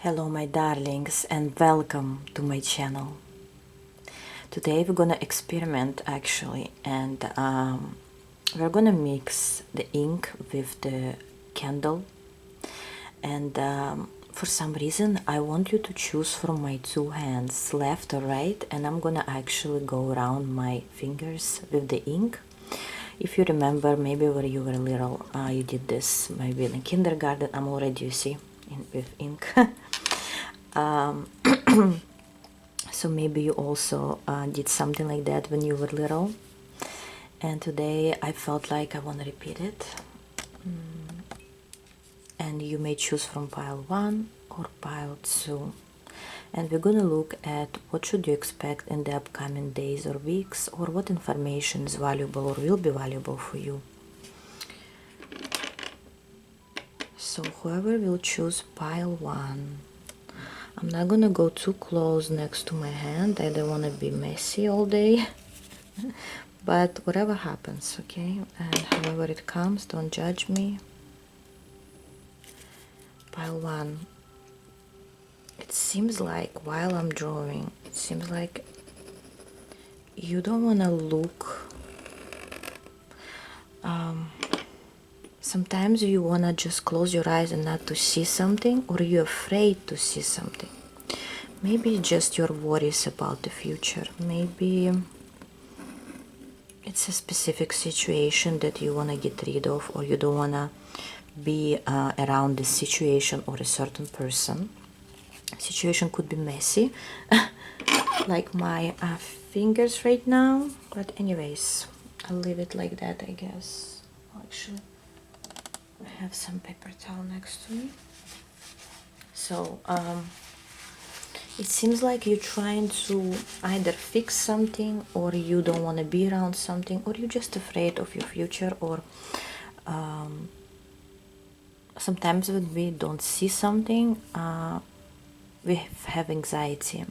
Hello my darlings and welcome to my channel. Today we're gonna experiment actually, and we're gonna mix the ink with the candle, and for some reason I want you to choose from my two hands, left or right, and I'm gonna actually go around my fingers with the ink. If you remember, maybe when you were little, you did this maybe in kindergarten. I'm already, you see, with ink. So maybe you also did something like that when you were little, and today I felt like I want to repeat it. And you may choose from pile 1 or pile 2, and we're gonna look at what should you expect in the upcoming days or weeks, or what information is valuable or will be valuable for you. So whoever will choose pile 1, I'm not gonna go too close next to my hand. I don't want to be messy all day. But whatever happens, okay? And however it comes, don't judge me. Pile 1. It seems like while I'm drawing, it seems like you don't want to look. Sometimes you want to just close your eyes and not to see something, or you're afraid to see something. Maybe just your worries about the future. Maybe it's a specific situation that you want to get rid of, or you don't want to be around this situation or a certain person. Situation could be messy, like my fingers right now. But anyways, I'll leave it like that, I guess. Actually, I have some paper towel next to me. So it seems like you're trying to either fix something, or you don't want to be around something, or you're just afraid of your future, or sometimes when we don't see something, we have anxiety.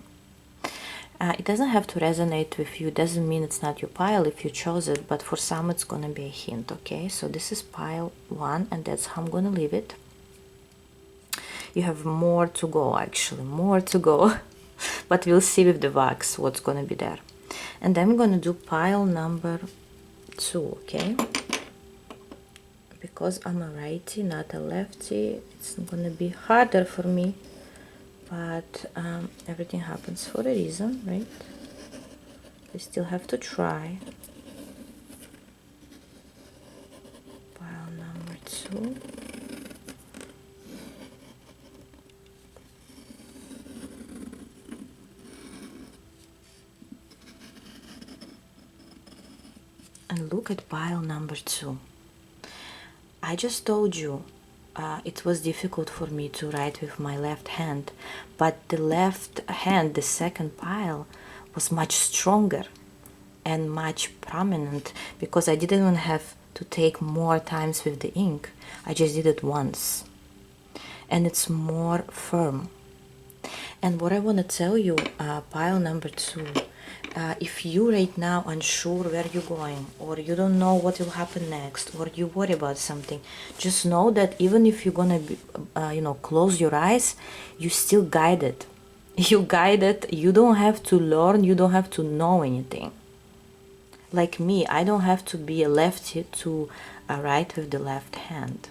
It doesn't have to resonate with you. It doesn't mean it's not your pile if you chose it, but for some it's gonna be a hint, okay? So this is pile 1, and that's how I'm gonna leave it. You have more to go, actually, more to go. But we'll see with the wax what's gonna be there. And then I'm gonna do pile number 2, okay? Because I'm a righty, not a lefty, it's gonna be harder for me, but everything happens for a reason, right? We still have to try. Pile number 2. And look at pile number 2. I just told you it was difficult for me to write with my left hand, but the left hand, the second pile, was much stronger and much prominent, because I didn't even have to take more times with the ink. I just did it once, and it's more firm. And what I want to tell you, pile number 2, if you right now unsure where you're going, or you don't know what will happen next, or you worry about something, just know that even if you're gonna be, close your eyes, you still guided. You guided. You don't have to learn. You don't have to know anything. Like me, I don't have to be a lefty to write with the left hand,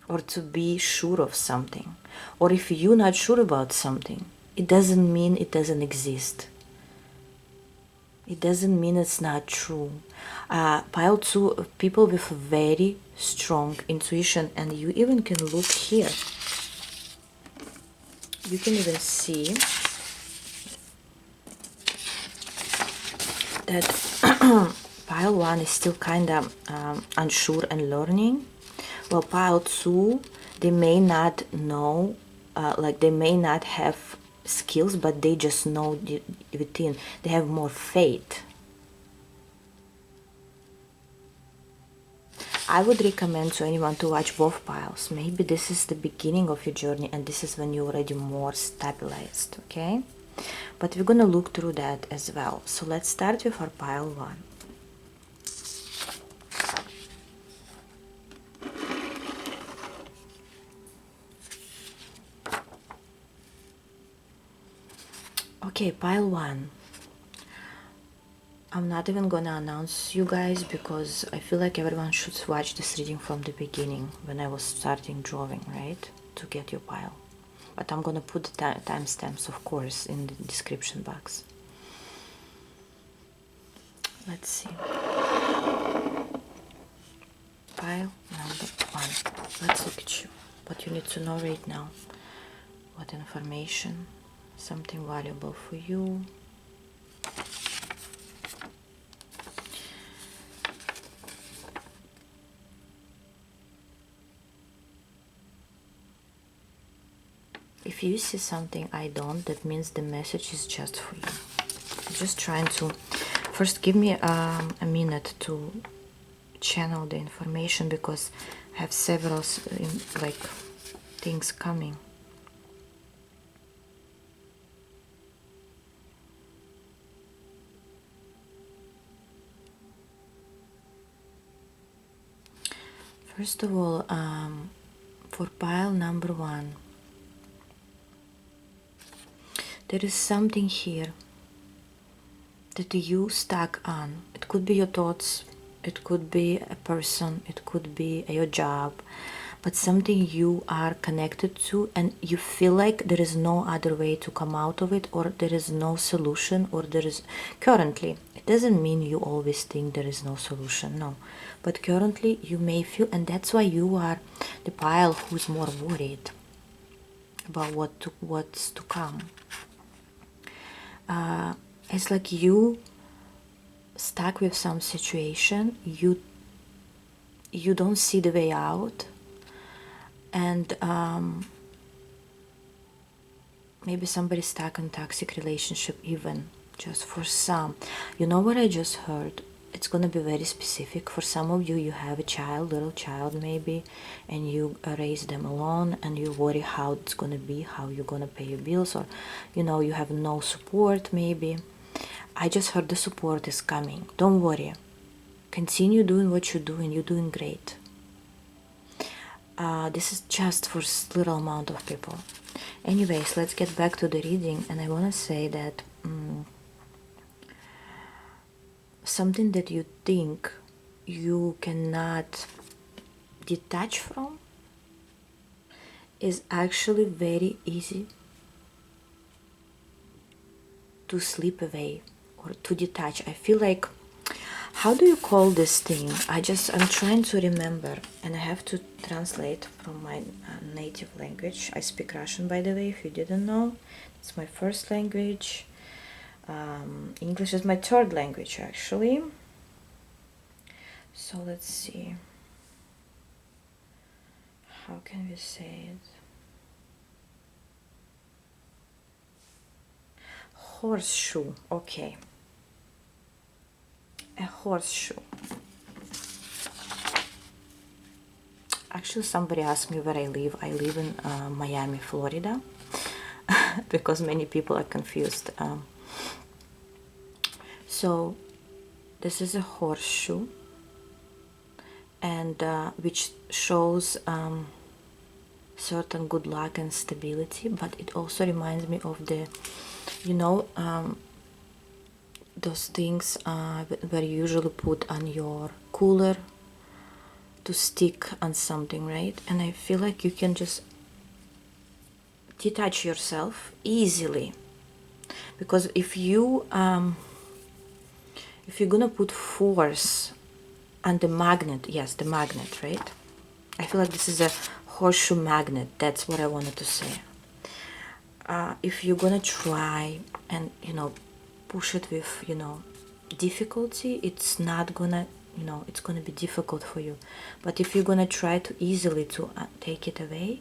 or to be sure of something. Or if you're not sure about something, it doesn't mean it doesn't exist. It doesn't mean it's not true. Pile 2, people with very strong intuition, and you even can look here. You can even see that pile 1 is still kind of unsure and learning. Well, pile 2, they may not know, like they may not have skills, but they just know within. They have more faith. I would recommend to anyone to watch both piles. Maybe this is the beginning of your journey, and this is when you're already more stabilized, okay? But we're gonna look through that as well. So let's start with our pile 1. Okay, pile 1. I'm not even gonna announce you guys because I feel like everyone should watch this reading from the beginning when I was starting drawing, right? To get your pile. But I'm gonna put the timestamps, of course, in the description box. Let's see. Pile number 1. Let's look at you. What you need to know right now. What information? Something valuable for you. If you see something I don't, that means the message is just for you. I'm just trying to first give me a minute to channel the information because I have several like things coming. First of all, for pile number 1, there is something here that you stuck on. It could be your thoughts, it could be a person, it could be your job, but something you are connected to and you feel like there is no other way to come out of it, or there is no solution, or there is currently. It doesn't mean you always think there is no solution, no, but currently you may feel, and that's why you are the pile who's more worried about what's to come. It's like you stuck with some situation, you don't see the way out, and maybe somebody stuck in toxic relationship, even just for some. You know what I just heard? It's gonna be very specific. For some of you, you have a child, little child maybe, and you raise them alone, and you worry how it's gonna be, how you're gonna pay your bills, or you have no support maybe. I just heard the support is coming. Don't worry. Continue doing what you're doing. You're doing great. This is just for little amount of people. Anyways, let's get back to the reading, and I want to say that something that you think you cannot detach from is actually very easy to slip away or to detach. I feel like, how do you call this thing? I'm trying to remember, and I have to translate from my native language. I speak Russian, by the way, if you didn't know. It's my first language. English is my third language, actually. So let's see. How can we say it? Horseshoe. Okay. A horseshoe. Actually, somebody asked me where I live. I live in Miami, Florida, because many people are confused. So this is a horseshoe, and which shows certain good luck and stability, but it also reminds me of the, those things where you usually put on your cooler to stick on something, right? And I feel like you can just detach yourself easily, because if you're gonna put force on the magnet, yes, the magnet, right? I feel like this is a horseshoe magnet. That's what I wanted to say. If you're gonna try and push it with difficulty, it's not gonna it's gonna be difficult for you. But if you're gonna try to easily to take it away,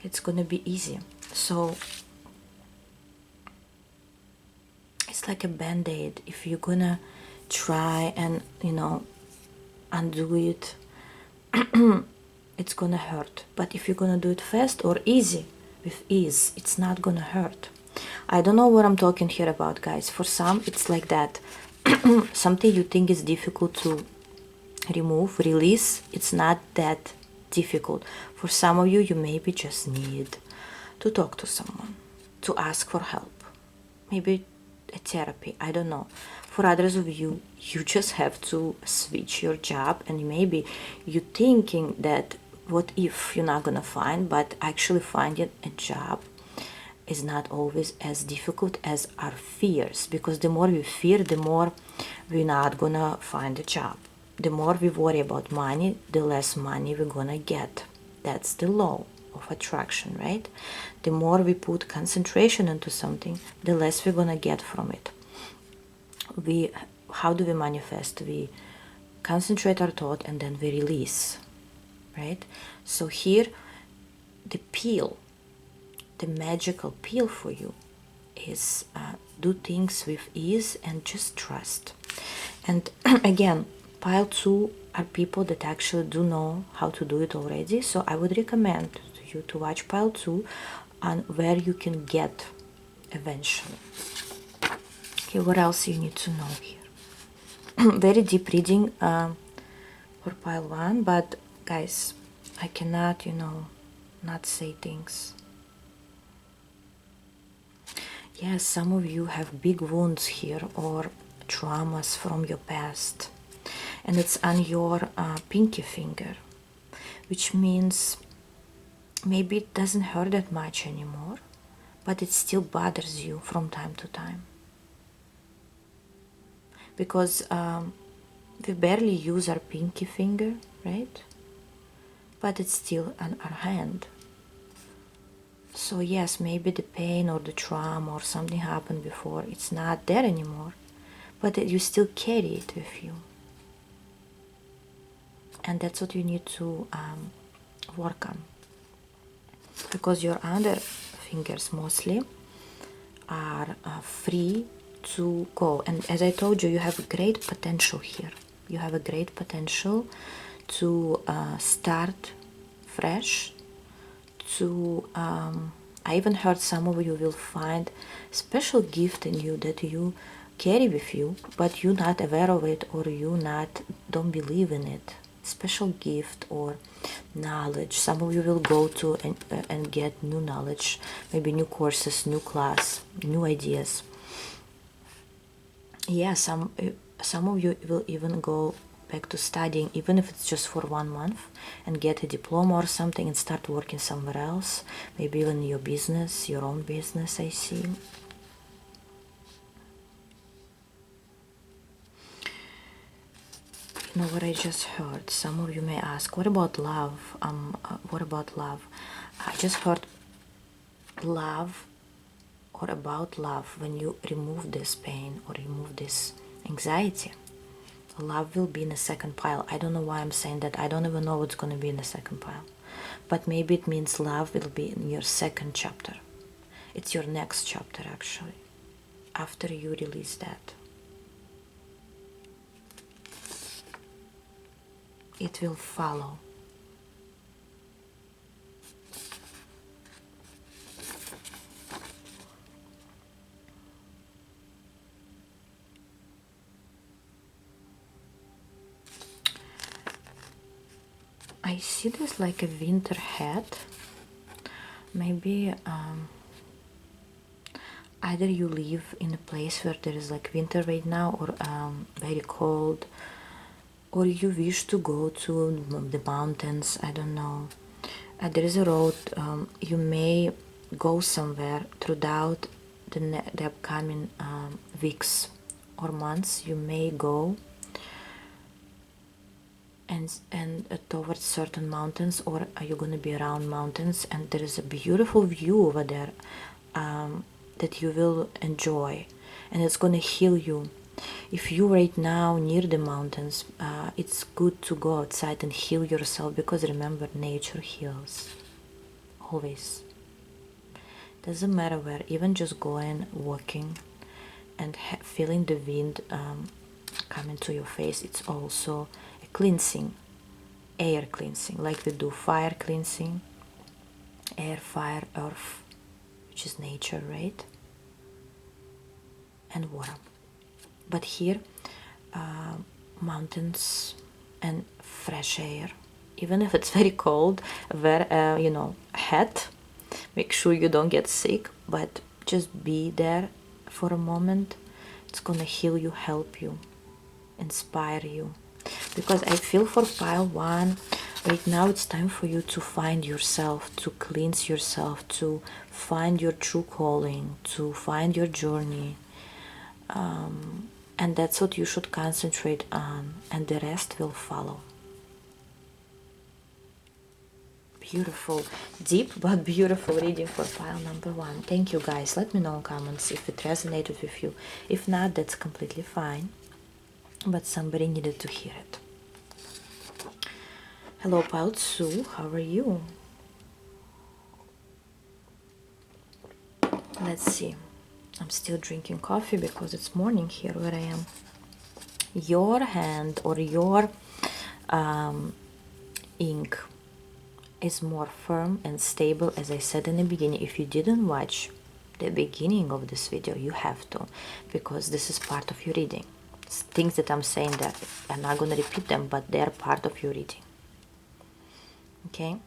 it's gonna be easy. So it's like a band-aid. If you're gonna try and undo it, it's gonna hurt. But if you're gonna do it fast or easy, with ease, it's not gonna hurt. I don't know what I'm talking here about, guys. For some, it's like that. Something you think is difficult to remove, release, it's not that difficult. For some of you, you maybe just need to talk to someone, to ask for help. maybe a therapy, I don't know. For others of you, you just have to switch your job, and maybe you thinking that what if you're not gonna find, but actually finding a job is not always as difficult as our fears, because the more we fear, the more we're not gonna find a job. The more we worry about money, the less money we're gonna get. That's the law of attraction, right? The more we put concentration into something, the less we're gonna get from it. How do we manifest? We concentrate our thought and then we release, right? So here, the pill, the magical pill for you is do things with ease and just trust. And again, pile 2 are people that actually do know how to do it already, so I would recommend you to watch pile 2 on where you can get eventually. Okay, what else you need to know here? Very deep reading for pile 1, but guys, I cannot, not say things. Yes, some of you have big wounds here or traumas from your past, and it's on your pinky finger, which means maybe it doesn't hurt that much anymore, but it still bothers you from time to time, because we barely use our pinky finger, right? But it's still on our hand. So yes, maybe the pain or the trauma or something happened before, it's not there anymore, but you still carry it with you. And that's what you need to work on, because your other fingers mostly are free to go. And as I told you, you have a great potential here. You have a great potential to start fresh, to I even heard some of you will find special gift in you that you carry with you, but you're not aware of it, or you don't believe in it. Special gift or knowledge. Some of you will go to and get new knowledge, maybe new courses, new class, new ideas. Yeah, some of you will even go back to studying, even if it's just for 1 month, and get a diploma or something and start working somewhere else, maybe even your business, your own business. I see. You know what I just heard? Some of you may ask, what about love? What about love? I just heard love, or about love. When you remove this pain or remove this anxiety, love will be in the second pile. I don't know why I'm saying that. I don't even know what's going to be in the second pile, but maybe it means love will be in your second chapter. It's your next chapter, actually, after you release that. It will follow. I see this like a winter hat. Maybe either you live in a place where there is like winter right now, or very cold, or you wish to go to the mountains. I don't know. There is a road. You may go somewhere throughout the upcoming weeks or months. You may go and towards certain mountains, or are you going to be around mountains, and there is a beautiful view over there that you will enjoy, and it's going to heal you. If you right now near the mountains, it's good to go outside and heal yourself, because remember, nature heals always. Doesn't matter where, even just going walking and feeling the wind coming to your face, it's also a cleansing, air cleansing, like we do fire cleansing, air, fire, earth, which is nature, right? And water. But here, mountains and fresh air, even if it's very cold, wear a hat, make sure you don't get sick, but just be there for a moment. It's gonna heal you, help you, inspire you. Because I feel for pile 1, right now it's time for you to find yourself, to cleanse yourself, to find your true calling, to find your journey. And that's what you should concentrate on, and the rest will follow. Beautiful, deep but beautiful reading for pile number 1. Thank you guys. Let me know in comments if it resonated with you. If not, that's completely fine. But somebody needed to hear it. Hello, pile 2. How are you? Let's see. I'm still drinking coffee because it's morning here where I am. Your hand or your ink is more firm and stable, as I said in the beginning. If you didn't watch the beginning of this video, you have to, because this is part of your reading. It's things that I'm saying that I'm not going to repeat them, but they're part of your reading. Okay?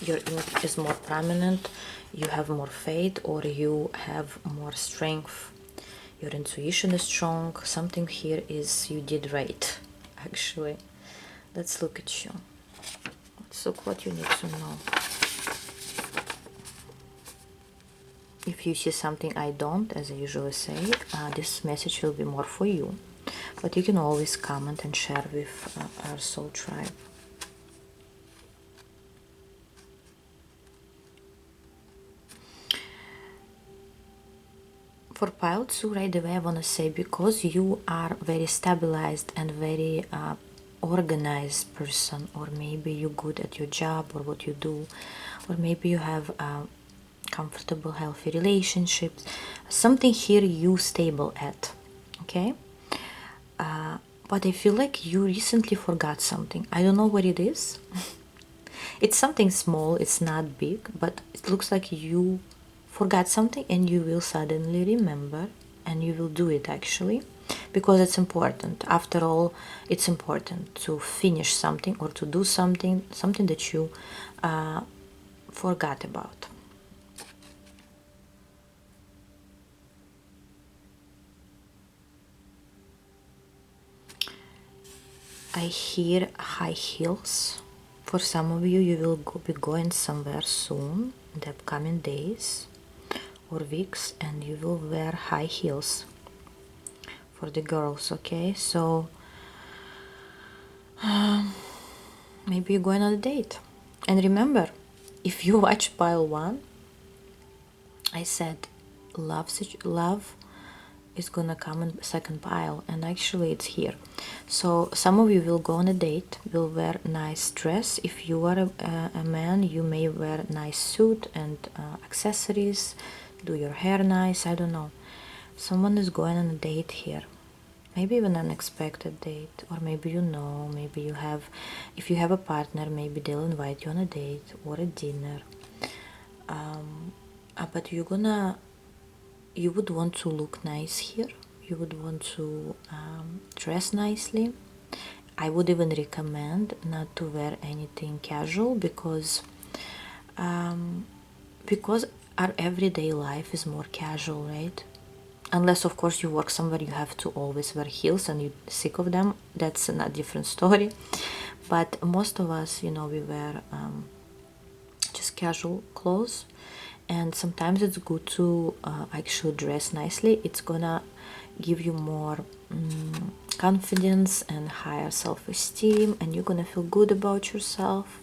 Your ink is more prominent, you have more faith, or you have more strength. Your intuition is strong. Something here is you did right, actually. Let's look at you. Let's look what you need to know. If you see something I don't, as I usually say, this message will be more for you. But you can always comment and share with our soul tribe. For pile 2, right away, I want to say, because you are very stabilized and very organized person, or maybe you're good at your job or what you do, or maybe you have comfortable, healthy relationships, something here you stable at, okay? But I feel like you recently forgot something. I don't know what it is. It's something small, it's not big, but it looks like you forgot something and you will suddenly remember, and you will do it actually, because it's important. After all, it's important to finish something or to do something that you forgot about. I hear high heels. For some of you, you will be going somewhere soon in the upcoming days or weeks, and you will wear high heels for the girls, okay? So maybe you're going on a date. And remember, if you watch pile 1, I said love is gonna come in second pile, and actually it's here. So some of you will go on a date, will wear nice dress. If you are a man, you may wear nice suit and accessories, do your hair nice, I don't know. Someone is going on a date here, maybe even an unexpected date, or maybe maybe you have, if you have a partner, maybe they'll invite you on a date or a dinner. But you would want to look nice here. You would want to dress nicely. I would even recommend not to wear anything casual, because our everyday life is more casual, right? Unless of course you work somewhere you have to always wear heels and you're sick of them, that's a different story. But most of us, we wear just casual clothes, and sometimes it's good to actually dress nicely. It's gonna give you more confidence and higher self-esteem, and you're gonna feel good about yourself.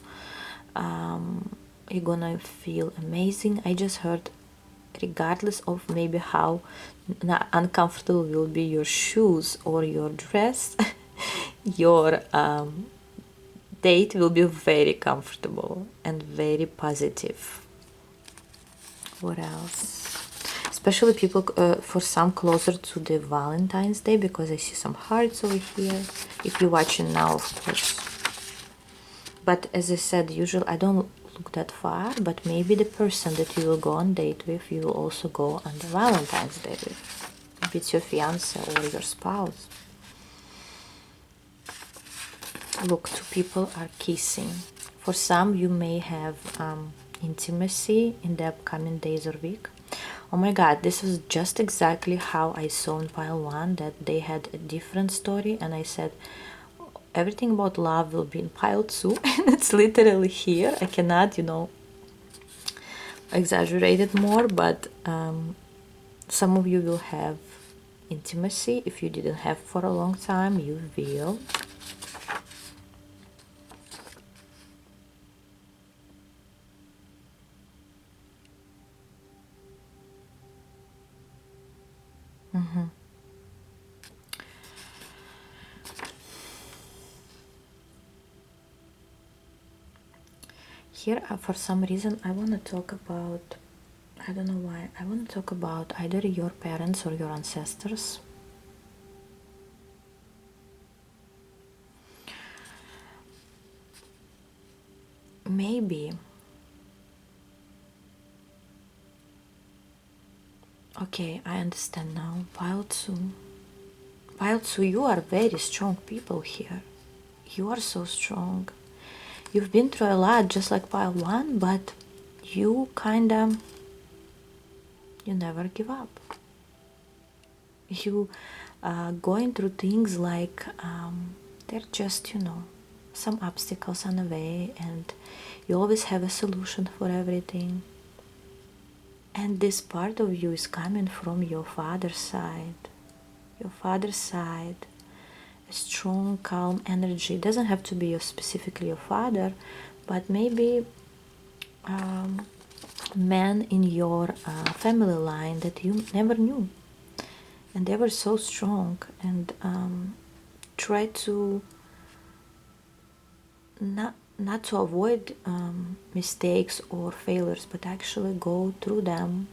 You're gonna feel amazing. I just heard, regardless of maybe how uncomfortable will be your shoes or your dress, your date will be very comfortable and very positive. What else? Especially people, for some closer to the Valentine's Day, because I see some hearts over here. If you're watching now, of course. But as I said, usually I don't look that far, but maybe the person that you will go on date with, you will also go on the Valentine's Day with. Maybe it's your fiance or your spouse. Look, two people are kissing. For some, you may have intimacy in the upcoming days or week. Oh my god, this was just exactly how I saw in pile 1, that they had a different story, and I said everything about love will be in pile 2, and it's literally here. I cannot, exaggerate it more, but some of you will have intimacy. If you didn't have for a long time, you will. Here, for some reason, I want to talk about, I don't know why, I want to talk about either your parents or your ancestors. Maybe. Okay, I understand now. Pile 2. Pile 2, you are very strong people here. You are so strong. You've been through a lot, just like pile 1, but you you never give up. You going through things like they're just, some obstacles on the way, and you always have a solution for everything. And this part of you is coming from your father's side. Your father's side, a strong, calm energy. It doesn't have to be specifically your father, but maybe men in your family line that you never knew, and they were so strong, and try to not to avoid mistakes or failures, but actually go through them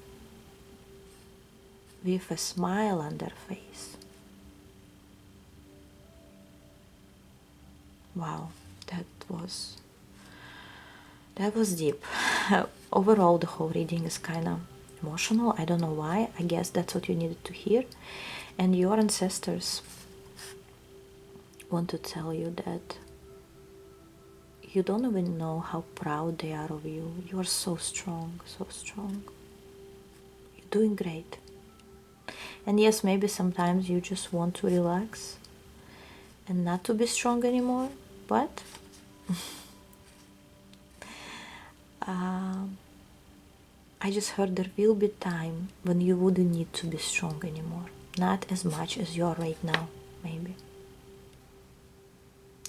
with a smile on their face. Wow, that was deep. Overall, the whole reading is kind of emotional. I don't know why. I guess that's what you needed to hear. And your ancestors want to tell you that you don't even know how proud they are of you. You are so strong, so strong. You're doing great. And yes, maybe sometimes you just want to relax and not to be strong anymore, but I just heard there will be time when you wouldn't need to be strong anymore. Not as much as you are right now, maybe.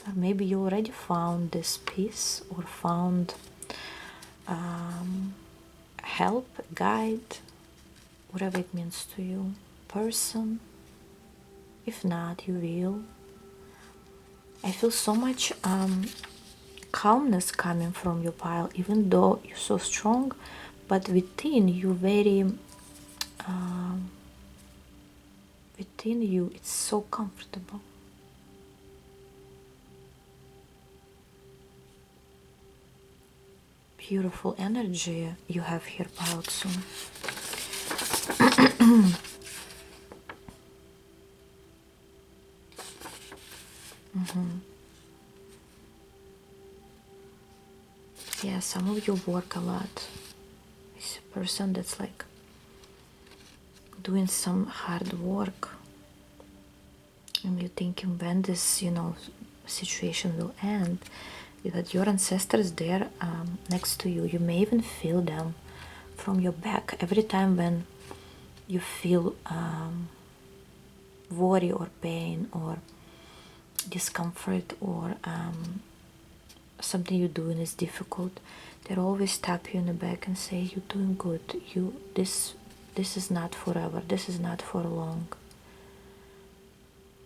Or maybe you already found this peace, or found help, guide, whatever it means to you, person. If not, you will. I feel so much calmness coming from your pile, even though you're so strong, but within you within you it's so comfortable. Beautiful energy you have here, pile soon. Yeah, some of you work a lot. It's a person that's like doing some hard work, and you're thinking when this, situation will end. You had your ancestors there next to you. You may even feel them from your back every time when you feel worry or pain or discomfort, or something you're doing is difficult. They always tap you in the back and say, you're doing good. This is not forever. This is not for long.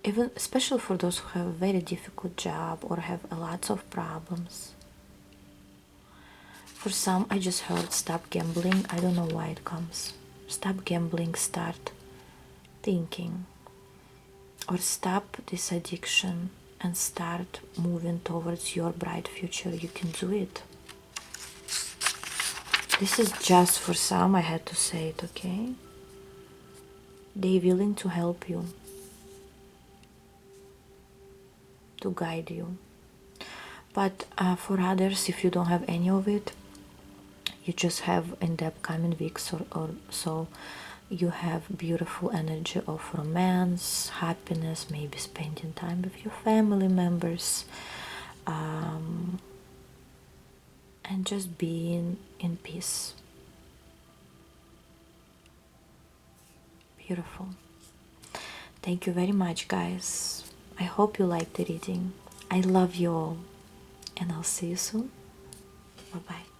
Even especially for those who have a very difficult job or have lots of problems. For some, I just heard stop gambling. I don't know why it comes. Stop gambling, start thinking. Or stop this addiction and start moving towards your bright future. You can do it. This is just for some, I had to say it, okay? They're willing to help you, to guide you. But for others, if you don't have any of it, you just have in the upcoming weeks or so, you have beautiful energy of romance, happiness, maybe spending time with your family members, and just being in peace. Beautiful. Thank you very much, guys. I hope you liked the reading. I love you all, and I'll see you soon. Bye bye.